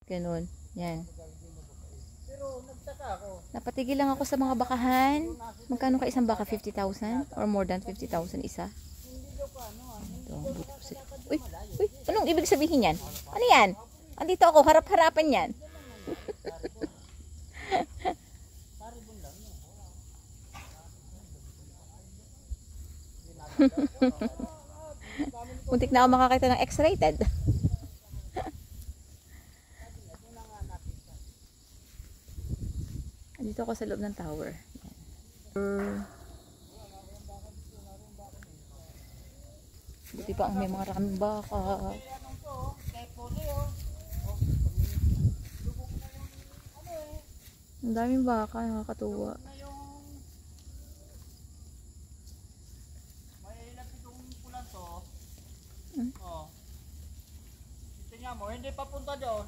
Ganun. Yan. Pero nagtaka ako. Napatigil lang ako sa mga bakahan. Magkano ka isang baka? 50,000? Or more than 50,000 isa? Hindi daw pa ano. Ito, buto sila. Uy! Uy! Anong ibig sabihin yan? Ano yan? Andito ako, harap-harapan yan. Muntik na ako makakita ng X-rated. Andito ako sa loob ng tower. Buti pa ang may mga raming baka. Ang daming baka, nakakatuwa. May lapitong pulan to. Oh. Tingnan mo, hindi papunta doon.